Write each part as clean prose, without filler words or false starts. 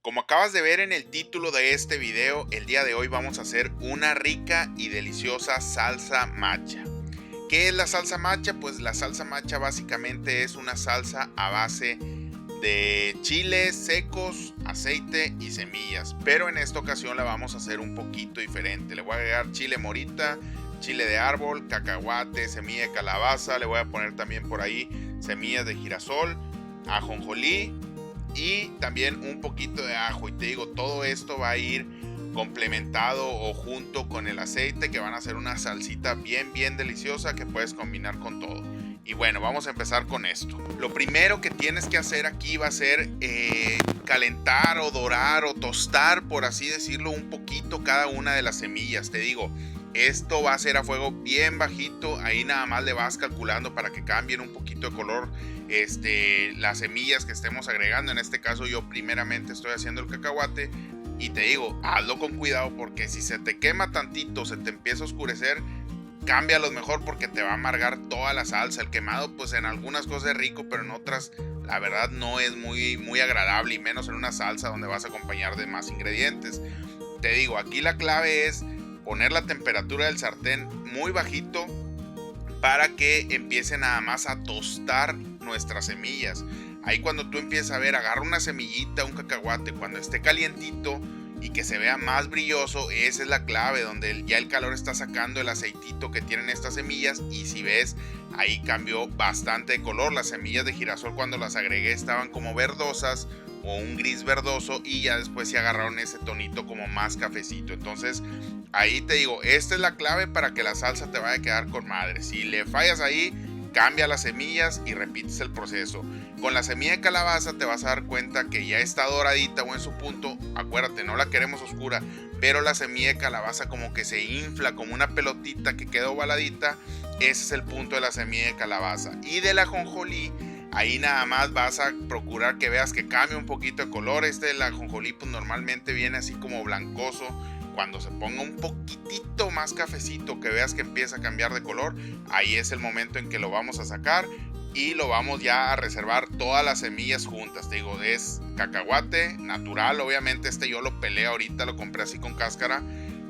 Como acabas de ver en el título de este video, el día de hoy vamos a hacer una rica y deliciosa salsa matcha. ¿Qué es la salsa matcha? Pues la salsa matcha básicamente es una salsa a base de chiles secos, aceite y semillas. Pero en esta ocasión la vamos a hacer un poquito diferente. Le voy a agregar chile morita, chile de árbol, cacahuate, semilla de calabaza. Le voy a poner también por ahí semillas de girasol, ajonjolí y también un poquito de ajo. Y te digo, todo esto va a ir complementado o junto con el aceite, que van a hacer una salsita bien deliciosa que puedes combinar con todo. Y bueno, vamos a empezar con esto. Lo primero que tienes que hacer aquí va a ser calentar o dorar o tostar, por así decirlo, un poquito cada una de las semillas. Te digo, esto va a ser a fuego bien bajito. Ahí nada más le vas calculando para que cambien un poquito de color las semillas que estemos agregando. En este caso yo primeramente estoy haciendo el cacahuate. Y te digo, hazlo con cuidado, porque si se te quema tantito, se te empieza a oscurecer, cámbialo mejor, porque te va a amargar toda la salsa. El quemado pues en algunas cosas es rico, pero en otras la verdad no es muy agradable, y menos en una salsa donde vas a acompañar de más ingredientes. Te digo, aquí la clave es poner la temperatura del sartén muy bajito para que empiece nada más a tostar nuestras semillas. Ahí cuando tú empiezas a ver, agarra una semillita, un cacahuate, cuando esté calientito y que se vea más brilloso, esa es la clave, donde ya el calor está sacando el aceitito que tienen estas semillas. Y si ves, ahí cambió bastante de color. Las semillas de girasol, cuando las agregué, estaban como verdosas o un gris verdoso, y ya después se agarraron ese tonito como más cafecito. Entonces ahí te digo, esta es la clave para que la salsa te vaya a quedar con madre. Si le fallas ahí, cambia las semillas y repites el proceso. Con la semilla de calabaza te vas a dar cuenta que ya está doradita o en su punto. Acuérdate, no la queremos oscura, pero la semilla de calabaza como que se infla como una pelotita que queda ovaladita. Ese es el punto de la semilla de calabaza. Y de la ajonjolí, ahí nada más vas a procurar que veas que cambie un poquito de color. El ajonjolí pues normalmente viene así como blancoso. Cuando se ponga un poquitito más cafecito, que veas que empieza a cambiar de color, ahí es el momento en que lo vamos a sacar y lo vamos ya a reservar todas las semillas juntas. Te digo, es cacahuate natural, obviamente yo lo pelé ahorita, lo compré así con cáscara,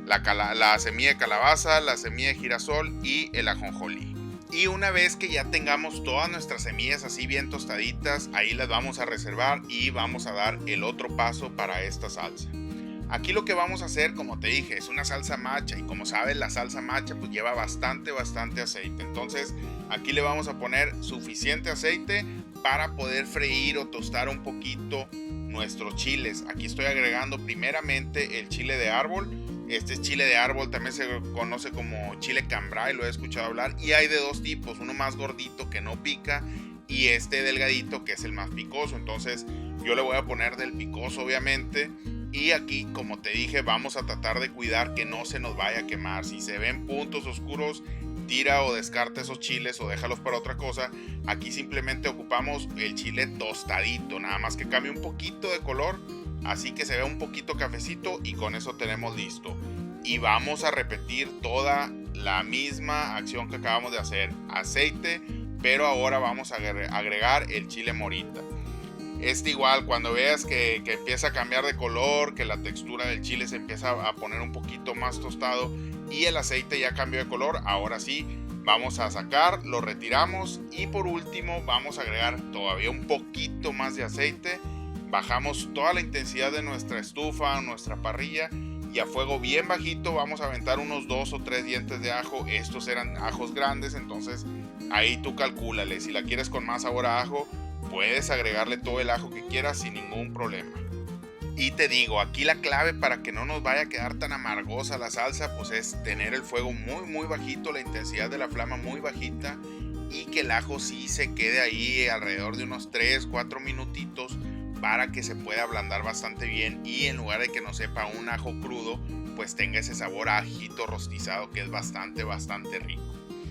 la semilla de calabaza, la semilla de girasol y el ajonjolí. Y una vez que ya tengamos todas nuestras semillas así bien tostaditas, ahí las vamos a reservar y vamos a dar el otro paso para esta salsa. Aquí lo que vamos a hacer, como te dije, es una salsa matcha, y como sabes, la salsa matcha pues lleva bastante aceite. Entonces aquí le vamos a poner suficiente aceite para poder freír o tostar un poquito nuestros chiles. Aquí estoy agregando primeramente el chile de árbol. Este chile de árbol también se conoce como chile cambray, lo he escuchado hablar, y hay de dos tipos, uno más gordito que no pica y este delgadito que es el más picoso. Entonces yo le voy a poner del picoso, obviamente. Y aquí, como te dije, vamos a tratar de cuidar que no se nos vaya a quemar. Si se ven puntos oscuros, tira o descarta esos chiles o déjalos para otra cosa. Aquí simplemente ocupamos el chile tostadito, nada más que cambie un poquito de color, así que se vea un poquito cafecito, y con eso tenemos listo. Y vamos a repetir toda la misma acción que acabamos de hacer. Aceite, pero ahora vamos a agregar el chile morita. Igual, cuando veas que empieza a cambiar de color, que la textura del chile se empieza a poner un poquito más tostado y el aceite ya cambió de color, ahora sí vamos a sacar, lo retiramos, y por último vamos a agregar todavía un poquito más de aceite. Bajamos toda la intensidad de nuestra estufa, nuestra parrilla, y a fuego bien bajito vamos a aventar unos 2 o 3 dientes de ajo. Estos eran ajos grandes, entonces ahí tú calcúlale. Si la quieres con más sabor a ajo, puedes agregarle todo el ajo que quieras sin ningún problema. Y te digo, aquí la clave para que no nos vaya a quedar tan amargosa la salsa, pues es tener el fuego muy bajito, la intensidad de la flama muy bajita, y que el ajo sí se quede ahí alrededor de unos 3-4 minutitos para que se pueda ablandar bastante bien, y en lugar de que no sepa un ajo crudo, pues tenga ese sabor a ajito rostizado que es bastante rico.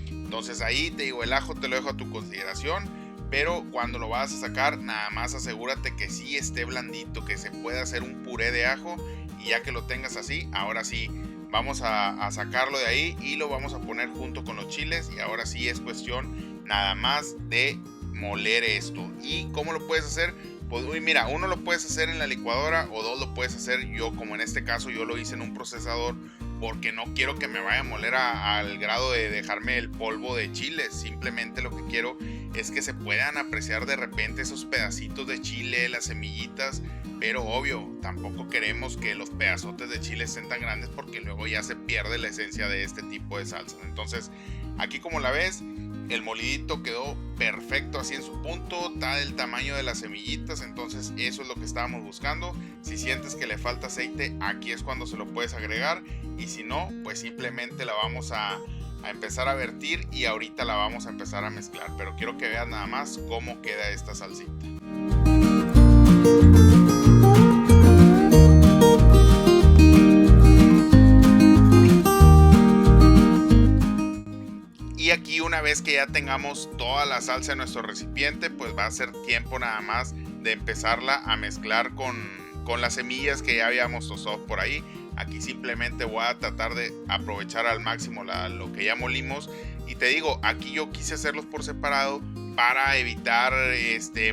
Entonces ahí te digo, el ajo te lo dejo a tu consideración, pero cuando lo vas a sacar, nada más asegúrate que sí esté blandito, que se pueda hacer un puré de ajo. Y ya que lo tengas así, ahora sí vamos a sacarlo de ahí y lo vamos a poner junto con los chiles. Y ahora sí es cuestión nada más de moler esto. ¿Y cómo lo puedes hacer? Pues uy, mira, uno lo puedes hacer en la licuadora o dos lo puedes hacer yo, como en este caso yo lo hice en un procesador, porque no quiero que me vaya a moler al grado de dejarme el polvo de chile. Simplemente lo que quiero es que se puedan apreciar de repente esos pedacitos de chile, las semillitas, pero obvio, tampoco queremos que los pedazotes de chile estén tan grandes porque luego ya se pierde la esencia de este tipo de salsas. Entonces, aquí como la ves, el molidito quedó perfecto así en su punto, está del tamaño de las semillitas, entonces eso es lo que estábamos buscando. Si sientes que le falta aceite, aquí es cuando se lo puedes agregar, y si no, pues simplemente la vamos a empezar a vertir y ahorita la vamos a empezar a mezclar. Pero quiero que veas nada más cómo queda esta salsita. Y aquí, una vez que ya tengamos toda la salsa en nuestro recipiente, pues va a ser tiempo nada más de empezarla a mezclar con las semillas que ya habíamos tostado por ahí. Aquí simplemente voy a tratar de aprovechar al máximo lo que ya molimos. Y te digo, aquí yo quise hacerlos por separado para evitar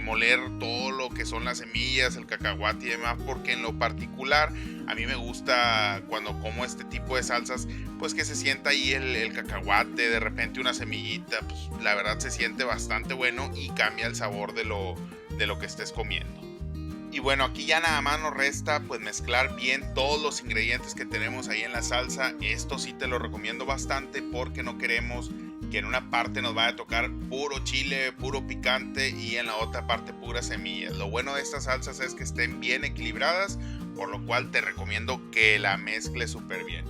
moler todo lo que son las semillas, el cacahuate y demás, porque en lo particular a mí me gusta cuando como este tipo de salsas, pues que se sienta ahí el cacahuate, de repente una semillita, pues la verdad se siente bastante bueno y cambia el sabor de lo que estés comiendo. Y bueno, aquí ya nada más nos resta pues mezclar bien todos los ingredientes que tenemos ahí en la salsa. Esto sí te lo recomiendo bastante porque no queremos que en una parte nos vaya a tocar puro chile, puro picante, y en la otra parte puras semillas. Lo bueno de estas salsas es que estén bien equilibradas, por lo cual te recomiendo que la mezcles súper bien.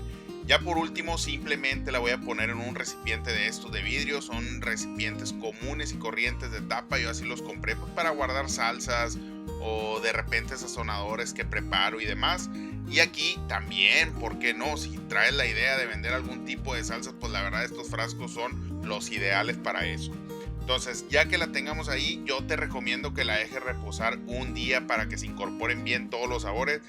Ya por último, simplemente la voy a poner en un recipiente de estos de vidrio. Son recipientes comunes y corrientes de tapa. Yo así los compré pues para guardar salsas o de repente sazonadores que preparo y demás. Y aquí también, ¿por qué no? Si traes la idea de vender algún tipo de salsas, pues la verdad estos frascos son los ideales para eso. Entonces, ya que la tengamos ahí, yo te recomiendo que la dejes reposar un día para que se incorporen bien todos los sabores,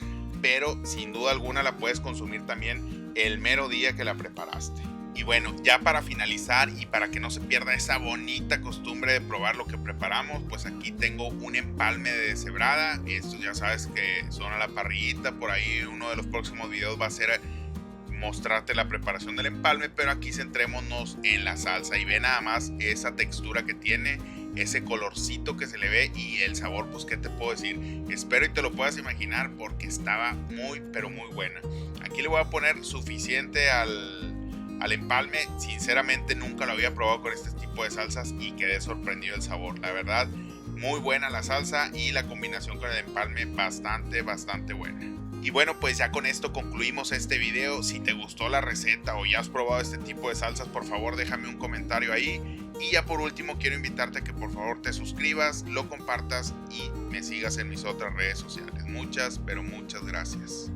pero sin duda alguna la puedes consumir también el mero día que la preparaste. Y bueno, ya para finalizar y para que no se pierda esa bonita costumbre de probar lo que preparamos, pues aquí tengo un empalme de deshebrada. Estos ya sabes que son a la parrillita. Por ahí uno de los próximos videos va a ser mostrarte la preparación del empalme, pero aquí centrémonos en la salsa y ve nada más esa textura que tiene, ese colorcito que se le ve y el sabor, pues qué te puedo decir. Espero y te lo puedas imaginar porque estaba muy pero muy buena. Aquí le voy a poner suficiente al empalme. Sinceramente nunca lo había probado con este tipo de salsas y quedé sorprendido del sabor. La verdad, muy buena la salsa y la combinación con el empalme bastante buena. Y bueno, pues ya con esto concluimos este video. Si te gustó la receta o ya has probado este tipo de salsas, por favor déjame un comentario ahí. Y ya por último quiero invitarte a que por favor te suscribas, lo compartas y me sigas en mis otras redes sociales. Muchas, pero muchas gracias.